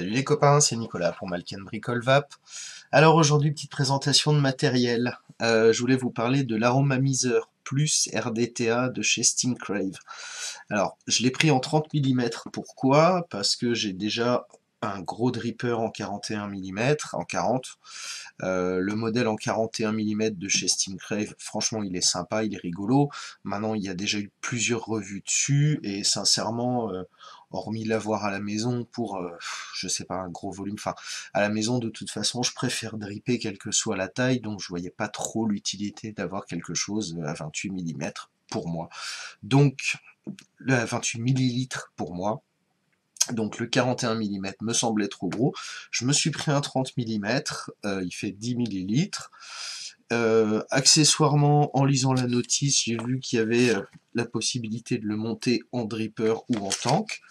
Salut les copains, c'est Nicolas pour Malken Bricole Vap. Alors aujourd'hui, petite présentation de matériel. Je voulais vous parler de l'Aromamiseur Plus RDTA de chez Stingcrave. Alors, je l'ai pris en 30 mm. Pourquoi? Parce que j'ai déjà un gros dripper en 41 mm, en 40. Le modèle en 41 mm de chez Stingcrave, franchement, il est sympa, il est rigolo. Maintenant, il y a déjà eu plusieurs revues dessus, et sincèrement, hormis l'avoir à la maison pour, je sais pas, un gros volume, enfin, à la maison, de toute façon, je préfère dripper quelle que soit la taille, donc je voyais pas trop l'utilité d'avoir quelque chose à 28 mm pour moi. Donc, le 28 millilitres pour moi. Donc le 41 mm me semblait trop gros. Je me suis pris un 30 mm, il fait 10 millilitres. Accessoirement, en lisant la notice, j'ai vu qu'il y avait la possibilité de le monter en dripper ou en tank.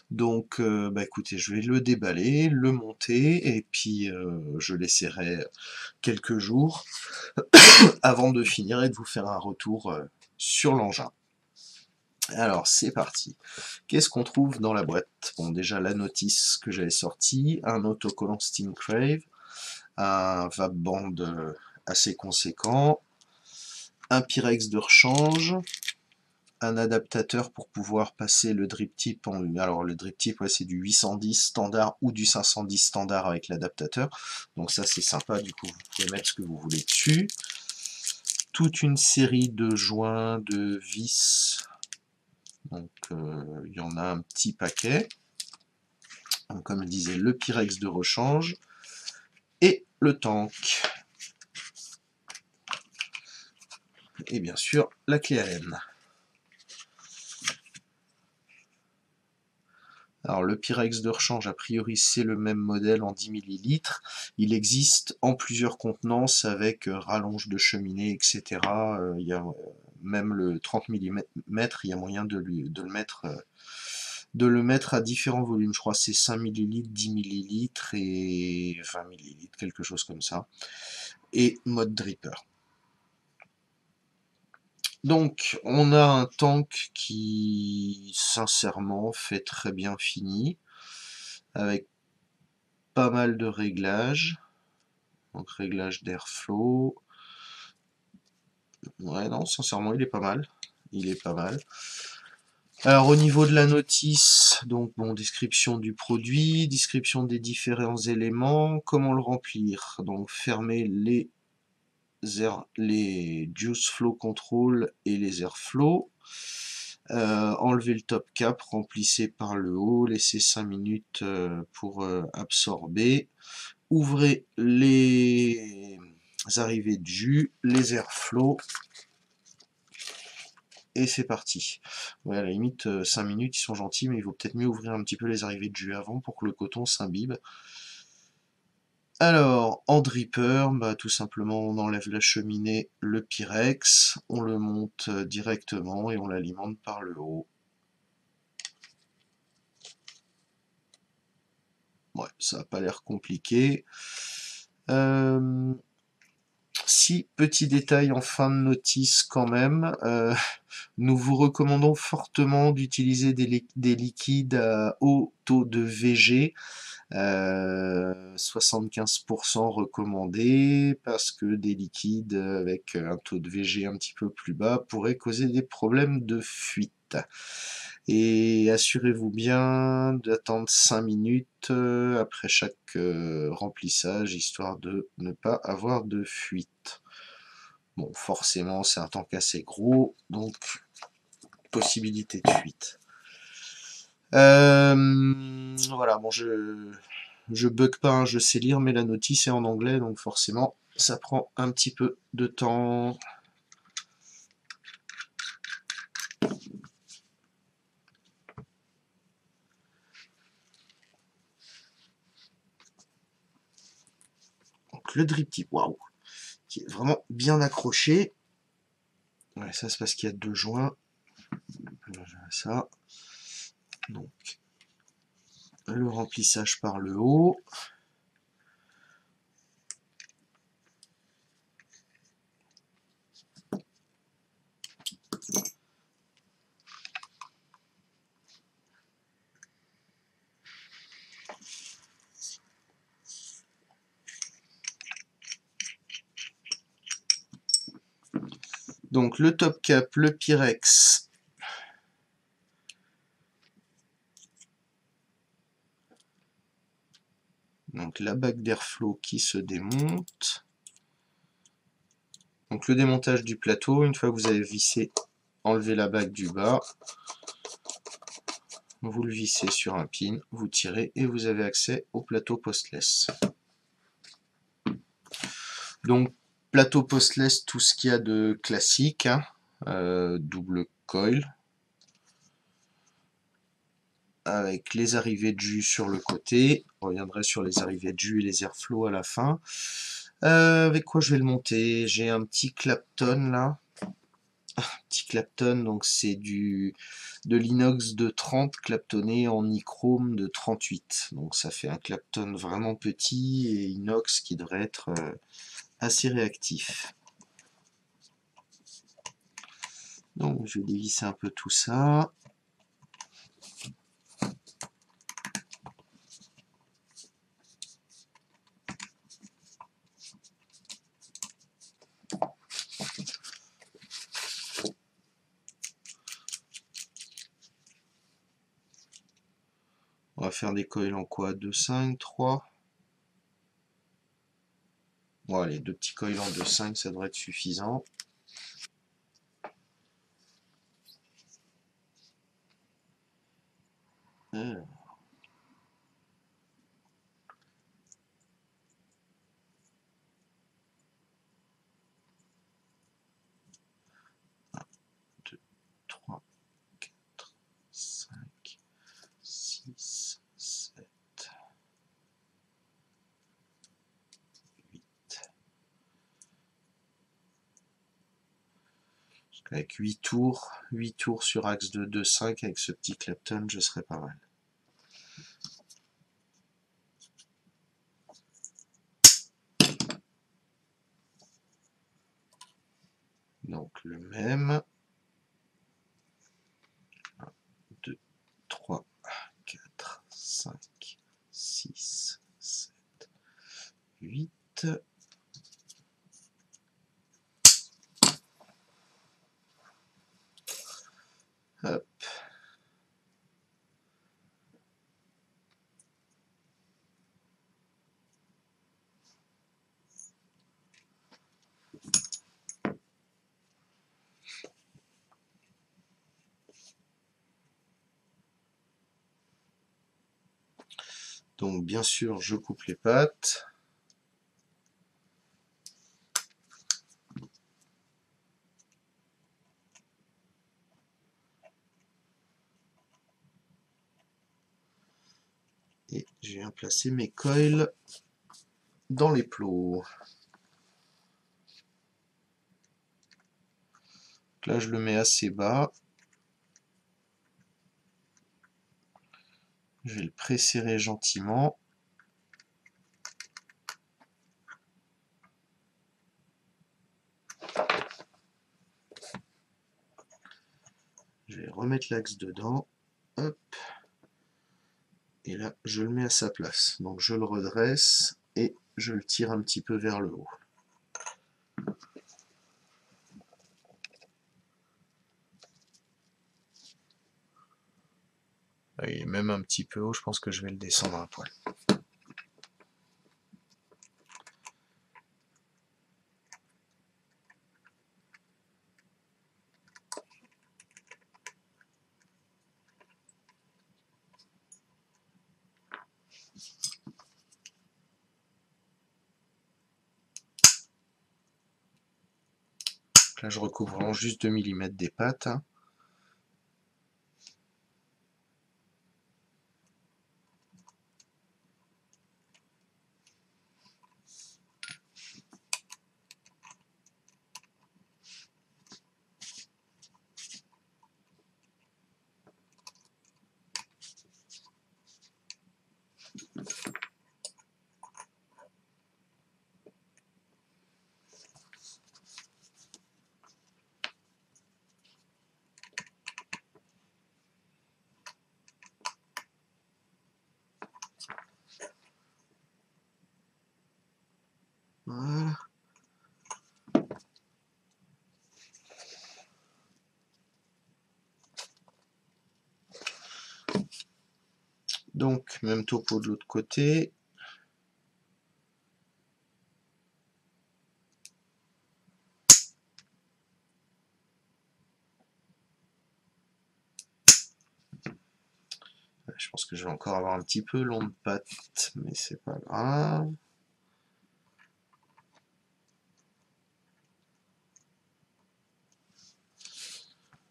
Donc, bah écoutez, je vais le déballer, le monter, et puis je l'essaierai quelques jours avant de finir et de vous faire un retour sur l'engin. Alors, c'est parti. Qu'est-ce qu'on trouve dans la boîte? Bon, déjà la notice que j'avais sortie, un autocollant Stingcrave, un Vapband assez conséquent, un Pyrex de rechange, un adaptateur pour pouvoir passer le drip tip en... Alors le drip tip, ouais, c'est du 810 standard ou du 510 standard avec l'adaptateur. Donc ça c'est sympa, du coup vous pouvez mettre ce que vous voulez dessus. Toute une série de joints, de vis. Donc il y en a un petit paquet. Donc, comme je disais, le Pyrex de rechange et le tank. Et bien sûr la clé Allen. Alors le Pyrex de rechange, a priori c'est le même modèle en 10 millilitres. Il existe en plusieurs contenances avec rallonge de cheminée, etc. Il y a même le 30 mm, il y a moyen de le mettre à différents volumes. Je crois que c'est 5 millilitres, 10 millilitres et 20 millilitres, quelque chose comme ça. Et mode dripper. Donc, on a un tank qui, sincèrement, fait très bien fini, avec pas mal de réglages. Donc, réglage d'airflow. Ouais, non, sincèrement, il est pas mal. Il est pas mal. Alors, au niveau de la notice, donc, bon, description du produit, description des différents éléments, comment le remplir. Donc, fermer les juice flow control et les airflow. Enlevez le top cap, remplissez par le haut, laissez 5 minutes pour absorber. Ouvrez les arrivées de jus, les airflows, et c'est parti. Ouais, à la limite, 5 minutes, ils sont gentils, mais il vaut peut-être mieux ouvrir un petit peu les arrivées de jus avant pour que le coton s'imbibe. Alors, en dripper, bah, tout simplement, on enlève la cheminée, le Pyrex, on le monte directement et on l'alimente par le haut. Ouais, ça n'a pas l'air compliqué. Si, petit détail en fin de notice quand même, nous vous recommandons fortement d'utiliser des liquides à haut taux de VG, 75% recommandé, parce que des liquides avec un taux de VG un petit peu plus bas pourraient causer des problèmes de fuite. Et assurez-vous bien d'attendre 5 minutes après chaque remplissage, histoire de ne pas avoir de fuite. Bon, forcément, c'est un tank assez gros, donc possibilité de fuite. Voilà, bon, je bug pas, hein, je sais lire, mais la notice est en anglais, donc forcément, ça prend un petit peu de temps. Donc le drip tip, waouh, qui est vraiment bien accroché. Ouais, ça c'est parce qu'il y a deux joints. Ça. Donc le remplissage par le haut. Donc le top cap, le Pyrex. Donc la bague d'airflow qui se démonte. Donc le démontage du plateau, une fois que vous avez vissé, enlevez la bague du bas. Vous le vissez sur un pin, vous tirez et vous avez accès au plateau postless. Donc plateau postless, tout ce qu'il y a de classique, hein. Double coil, avec les arrivées de jus sur le côté. On reviendrait sur les arrivées de jus et les airflow à la fin. Avec quoi je vais le monter? J'ai un petit Clapton là. Petit Clapton, donc c'est de l'inox de 30 claptonné en nichrome de 38. Donc ça fait un Clapton vraiment petit et inox qui devrait être assez réactif. Donc je vais dévisser un peu tout ça. On va faire des coils en quoi? 2,5, 3? Bon allez, deux petits coils en 2,5, ça devrait être suffisant. Alors. 2, 3, 4, 5, 6, 7, 8. Avec 8 tours sur axe de 2,5 avec ce petit Clapton, je serais pas mal. Donc le même. 1, 2, 3, 4, 5, 6, 7, 8. Hop. Donc bien sûr, je coupe les pattes. Et je viens placer mes coils dans les plots. Là, je le mets assez bas. Je vais le presserrer gentiment. Je vais remettre l'axe dedans. Hop. Et là, je le mets à sa place. Donc je le redresse et je le tire un petit peu vers le haut. Il est même un petit peu haut, je pense que je vais le descendre un poil. Là, je recouvre en juste 2 mm des pattes. Donc, même topo de l'autre côté. Je pense que je vais encore avoir un petit peu long de patte, mais c'est pas grave.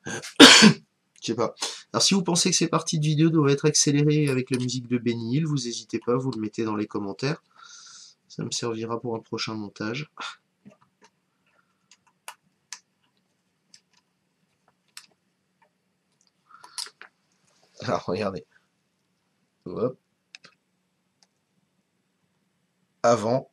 Je sais pas. Alors si vous pensez que ces parties de vidéo doivent être accélérées avec la musique de Benny Hill, vous n'hésitez pas, vous le mettez dans les commentaires. Ça me servira pour un prochain montage. Alors regardez. Hop. Avant.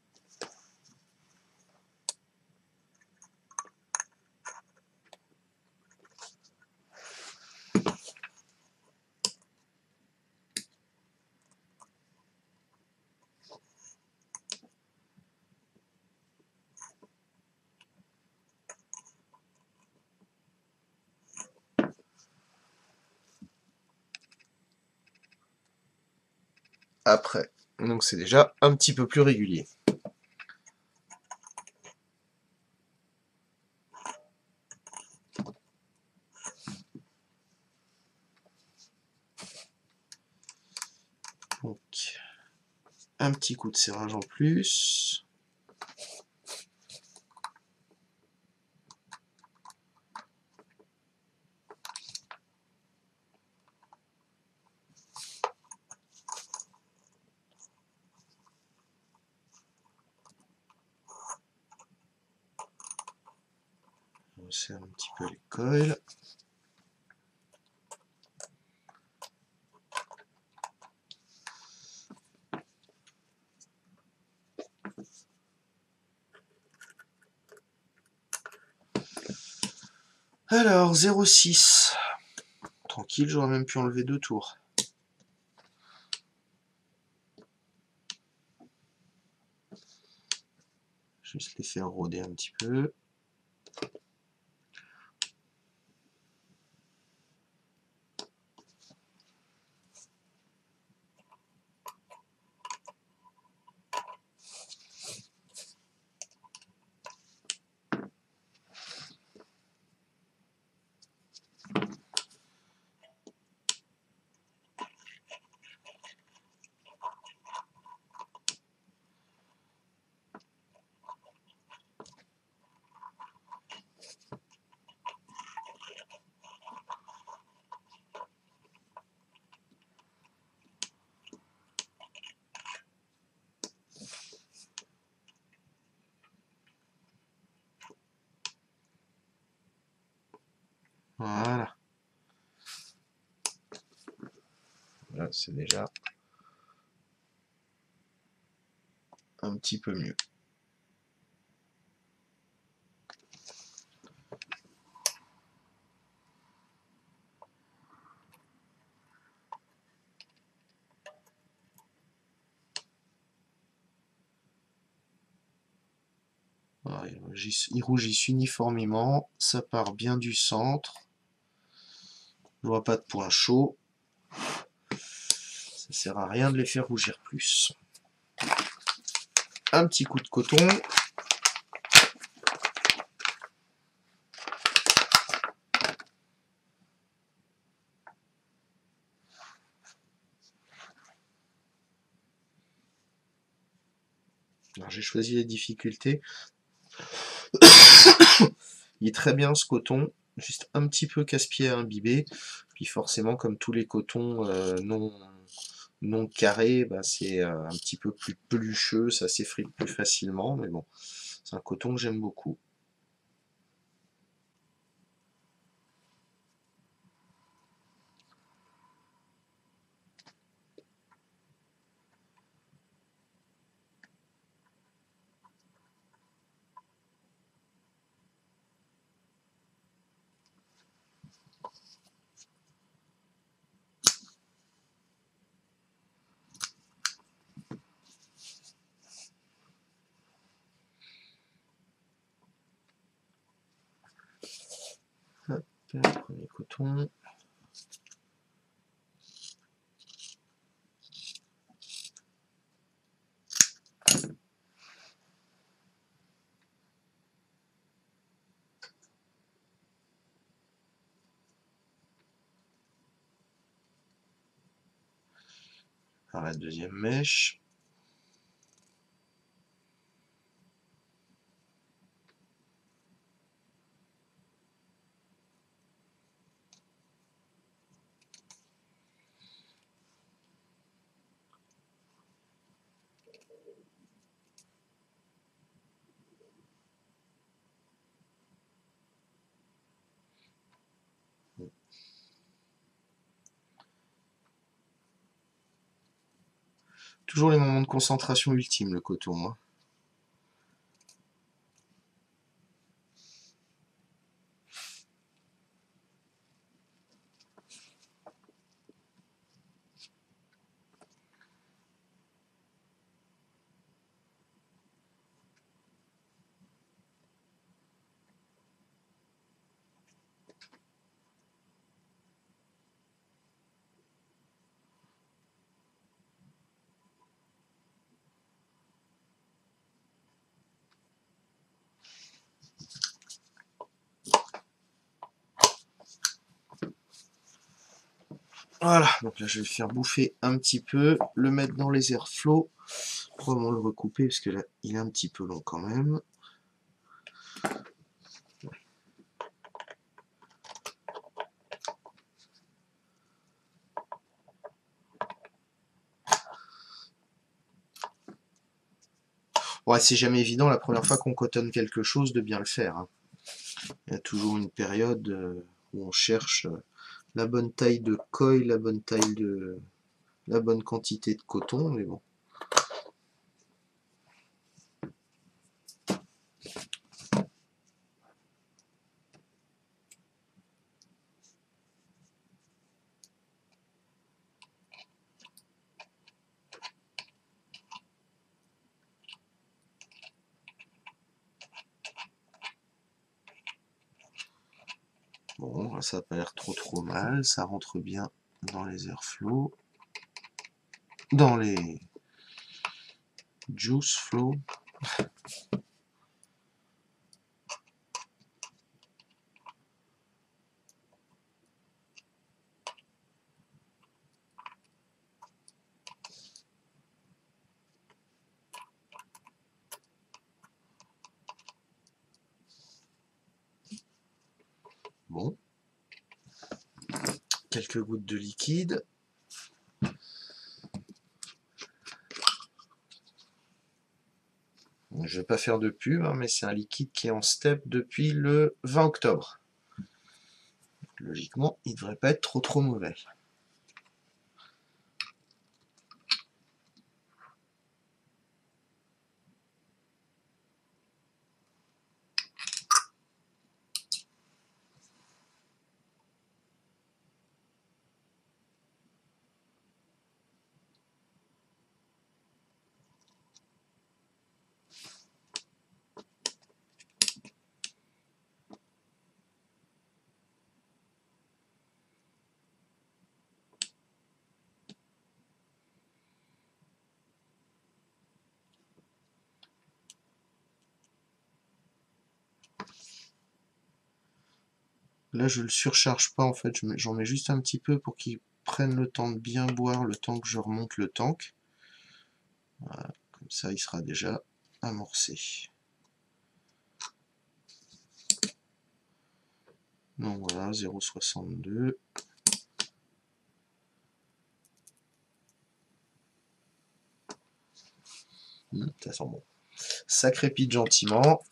Après. Donc c'est déjà un petit peu plus régulier. Donc, un petit coup de serrage en plus. On resserre un petit peu les coils. Alors, 0,6. Tranquille, j'aurais même pu enlever 2 tours. Juste les faire rôder un petit peu. Voilà. Là, c'est déjà un petit peu mieux. Voilà, ils rougissent uniformément, ça part bien du centre. Je vois pas de point chaud. Ça sert à rien de les faire rougir plus. Un petit coup de coton. Alors j'ai choisi les difficultés. Il est très bien ce coton, juste un petit peu casse-pied à imbiber. Puis forcément, comme tous les cotons non carrés, bah c'est un petit peu plus pelucheux, ça s'effrite plus facilement. Mais bon, c'est un coton que j'aime beaucoup. Hop, premier coton. par la deuxième mèche. Toujours les moments de concentration ultime, le coton, hein. Voilà, donc là je vais le faire bouffer un petit peu, le mettre dans les airflows, probablement le recouper parce que là il est un petit peu long quand même. Ouais, c'est jamais évident la première fois qu'on cotonne quelque chose de bien le faire, hein. Il y a toujours une période où on cherche la bonne taille de coille, la bonne taille de... la bonne quantité de coton, mais bon. Bon, ça n'a pas l'air trop mal, ça rentre bien dans les airflows, dans les juice flow. Bon, quelques gouttes de liquide. Je ne vais pas faire de pub, hein, mais c'est un liquide qui est en step depuis le 20 octobre. Logiquement, il ne devrait pas être trop mauvais. Là, je le surcharge pas en fait, j'en mets juste un petit peu pour qu'il prenne le temps de bien boire, le temps que je remonte le tank. Voilà, comme ça, il sera déjà amorcé. Donc voilà, 0,62. Ça sent bon. Ça crépite gentiment.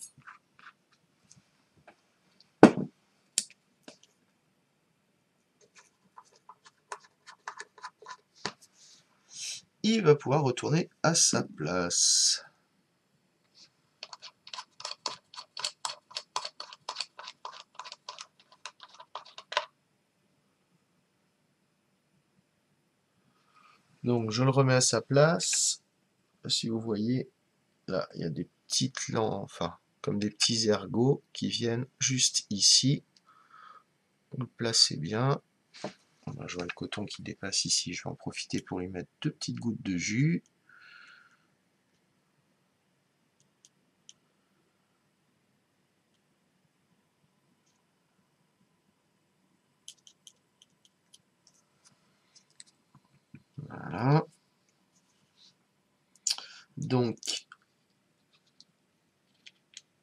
Il va pouvoir retourner à sa place. Donc je le remets à sa place. Si vous voyez, là, il y a des petites lampes, enfin, comme des petits ergots qui viennent juste ici. Vous le placez bien. Je vois le coton qui dépasse ici, je vais en profiter pour lui mettre 2 petites gouttes de jus. Voilà. Donc,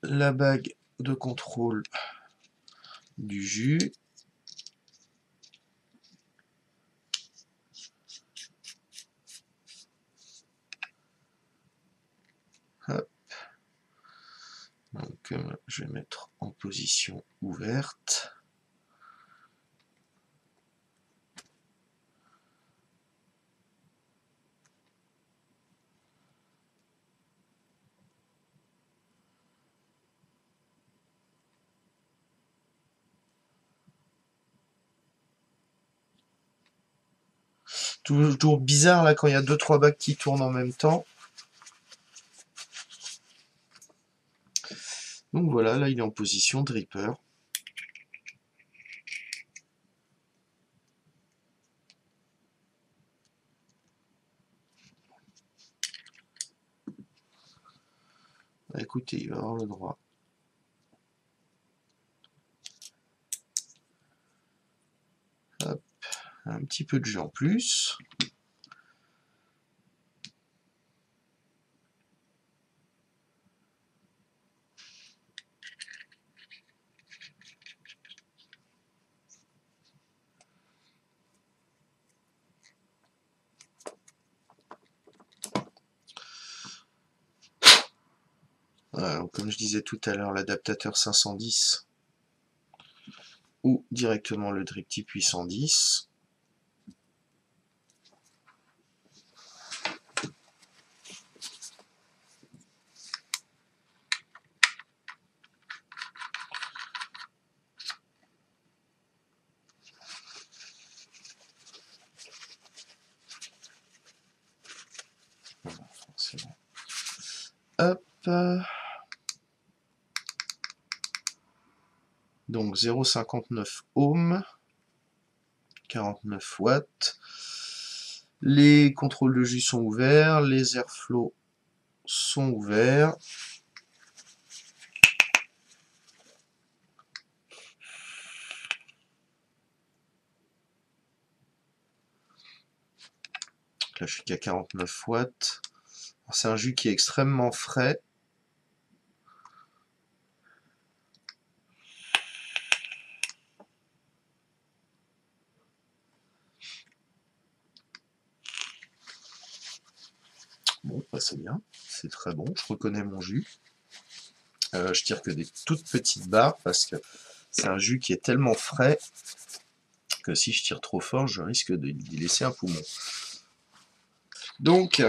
la bague de contrôle du jus. Hop. Donc, je vais mettre en position ouverte. Toujours bizarre là quand il y a 2-3 bagues qui tournent en même temps. Donc voilà, là il est en position dripper. Bah, écoutez, il va avoir le droit. Hop, un petit peu de jus en plus. Voilà, donc comme je disais tout à l'heure, l'adaptateur 510 ou directement le drip type 810. Voilà, c'est bon. Hop. Donc 0,59 ohms, 49 watts. Les contrôles de jus sont ouverts, les airflows sont ouverts. Là, je suis qu'à 49 watts. C'est un jus qui est extrêmement frais. Bon, bah c'est bien, c'est très bon, je reconnais mon jus. Je tire que des toutes petites barres parce que c'est un jus qui est tellement frais que si je tire trop fort, je risque d'y laisser un poumon. Donc,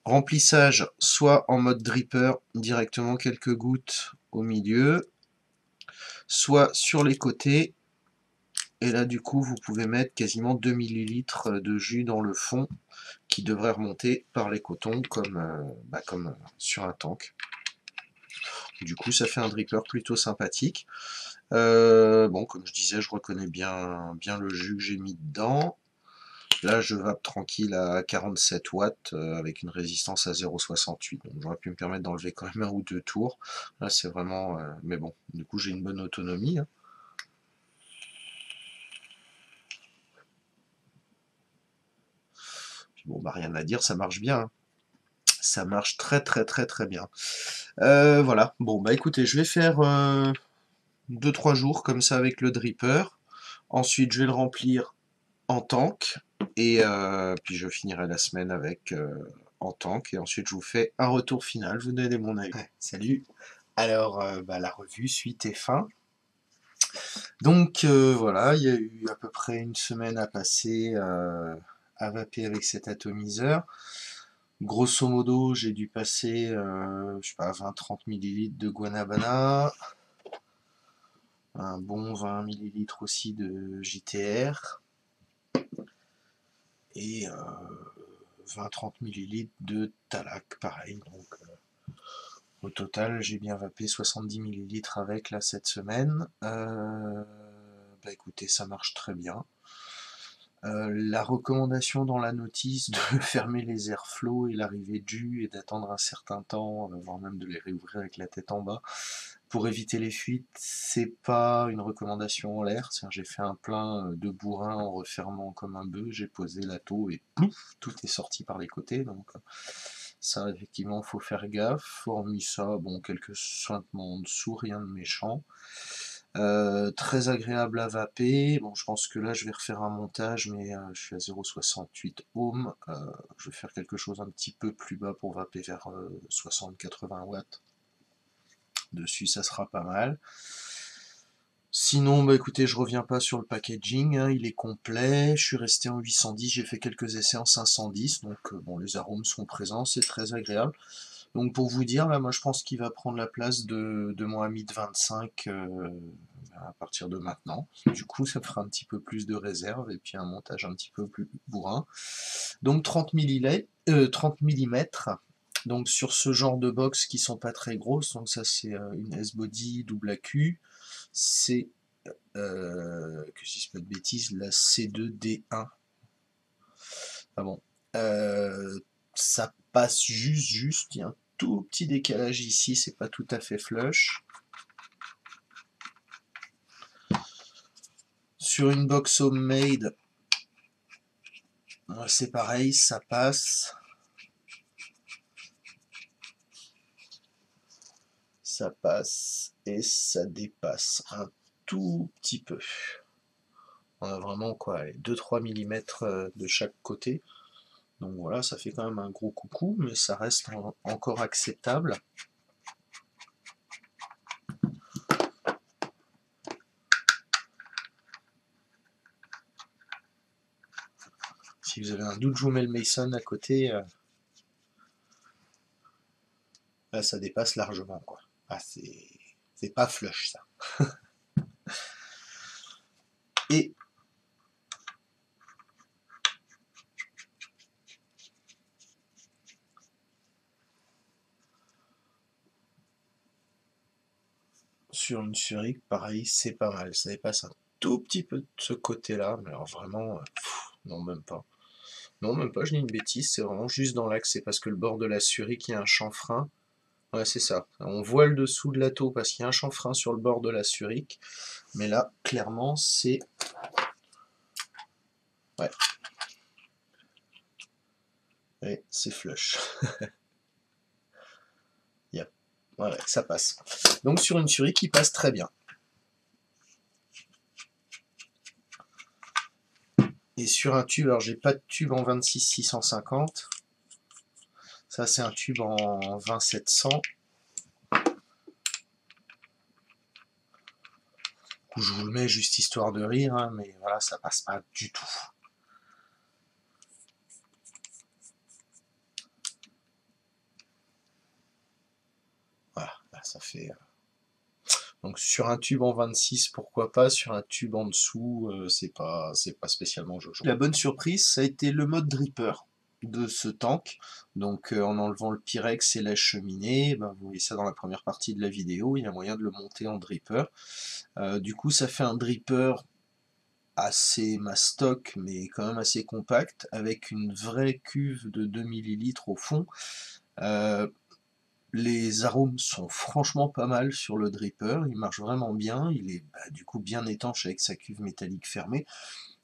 remplissage soit en mode dripper, directement quelques gouttes au milieu, soit sur les côtés. Et là, du coup, vous pouvez mettre quasiment 2 ml de jus dans le fond qui devrait remonter par les cotons comme sur un tank. Du coup, ça fait un dripper plutôt sympathique. Bon, comme je disais, je reconnais bien le jus que j'ai mis dedans. Là, je vape tranquille à 47 watts avec une résistance à 0,68. Donc, j'aurais pu me permettre d'enlever quand même un ou deux tours. Là, c'est vraiment... mais bon, du coup, j'ai une bonne autonomie. Hein. Puis bon, bah, rien à dire, ça marche bien. Hein. Ça marche très très très très bien. Voilà. Bon, bah écoutez, je vais faire 2-3 jours comme ça avec le dripper. Ensuite, je vais le remplir en tank. Et puis je finirai la semaine avec en tank. Et ensuite, je vous fais un retour final. Vous donnez mon avis. Ouais, salut. Alors, la revue, suite et fin. Donc voilà, il y a eu à peu près une semaine à passer à vaper avec cet atomiseur. Grosso modo, j'ai dû passer, je sais pas, 20-30 ml de guanabana, un bon 20 ml aussi de JTR, et 20-30 ml de Talac, pareil. Donc au total, j'ai bien vapé 70 ml avec là cette semaine. Bah écoutez, ça marche très bien. La recommandation dans la notice de fermer les airflows et l'arrivée de jus et d'attendre un certain temps, voire même de les réouvrir avec la tête en bas, pour éviter les fuites, c'est pas une recommandation en l'air. J'ai fait un plein de bourrin en refermant comme un bœuf, j'ai posé la taux et plouf, tout est sorti par les côtés. Donc Ça, effectivement, faut faire gaffe. Hormis ça, bon, quelques suintements en dessous, rien de méchant. Très agréable à vaper. Bon, je pense que là, je vais refaire un montage, mais je suis à 0,68 ohms. Je vais faire quelque chose un petit peu plus bas pour vaper vers 60-80 watts. Dessus, ça sera pas mal. Sinon, bah écoutez, je reviens pas sur le packaging, hein, il est complet. Je suis resté en 810, j'ai fait quelques essais en 510, donc bon, les arômes sont présents, c'est très agréable. Donc pour vous dire, là, moi je pense qu'il va prendre la place de mon ami de 25 à partir de maintenant. Du coup, ça me fera un petit peu plus de réserve et puis un montage un petit peu plus bourrin. Donc 30 mm. Donc sur ce genre de box qui sont pas très grosses, donc ça c'est une S-Body double AQ, c'est, que je dise pas de bêtises, la C2D1. Ah bon, ça passe juste, il y a un tout petit décalage ici, c'est pas tout à fait flush. Sur une box homemade, c'est pareil, ça passe. Ça passe et ça dépasse un tout petit peu. On a vraiment quoi, 2-3 mm de chaque côté. Donc voilà, ça fait quand même un gros coucou, mais ça reste encore acceptable. Si vous avez un doute, je vous mets le Mason à côté. Là, ça dépasse largement, quoi. Ah, c'est pas flush, ça. Et sur une Zurich, pareil, c'est pas mal. Ça dépasse un tout petit peu de ce côté-là, mais alors vraiment, non, même pas. Non, même pas, je dis une bêtise, c'est vraiment juste dans l'axe, c'est parce que le bord de la Zurich, il y a un chanfrein. Ouais, c'est ça. On voit le dessous de la taux parce qu'il y a un chanfrein sur le bord de la Zurich. Mais là, clairement, c'est... Ouais. Ouais, c'est flush. Yep. Ouais, ça passe. Donc sur une Zurich qui passe très bien. Et sur un tube, alors j'ai pas de tube en 26-650. Ça c'est un tube en 20-700. Je vous le mets juste histoire de rire, hein, mais voilà, ça passe pas du tout. Voilà, là, ça fait... Donc sur un tube en 26, pourquoi pas, sur un tube en dessous, c'est pas spécialement jojo. La bonne surprise, ça a été le mode dripper de ce tank. Donc en enlevant le Pyrex et la cheminée, ben, vous voyez ça dans la première partie de la vidéo, il y a moyen de le monter en dripper. Du coup ça fait un dripper assez mastoc, mais quand même assez compact, avec une vraie cuve de 2 ml au fond. Les arômes sont franchement pas mal sur le dripper, il marche vraiment bien, il est du coup bien étanche avec sa cuve métallique fermée.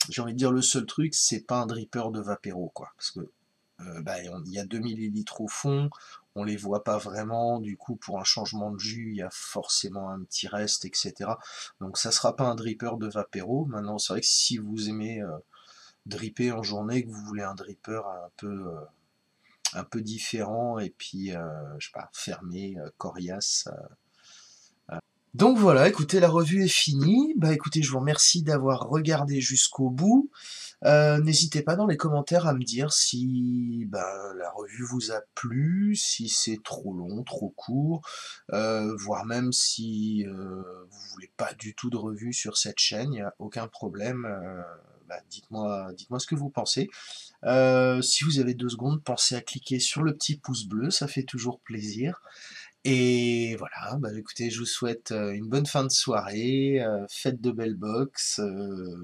J'ai envie de dire le seul truc, c'est pas un dripper de Vapero, quoi, parce que il y a 2 ml au fond, on les voit pas vraiment, du coup pour un changement de jus, il y a forcément un petit reste, etc. Donc ça sera pas un dripper de Vapero. Maintenant c'est vrai que si vous aimez dripper en journée, que vous voulez un dripper un peu différent et puis je sais pas, fermé, coriace. Donc voilà, écoutez, la revue est finie. Bah écoutez, je vous remercie d'avoir regardé jusqu'au bout. N'hésitez pas dans les commentaires à me dire si la revue vous a plu, si c'est trop long, trop court, voire même si vous voulez pas du tout de revue sur cette chaîne, il n'y a aucun problème. Dites-moi ce que vous pensez. Si vous avez 2 secondes, pensez à cliquer sur le petit pouce bleu, ça fait toujours plaisir. Et voilà, écoutez, je vous souhaite une bonne fin de soirée, faites de belles box,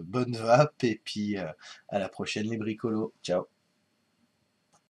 bonne vape, et puis à la prochaine les bricolos. Ciao.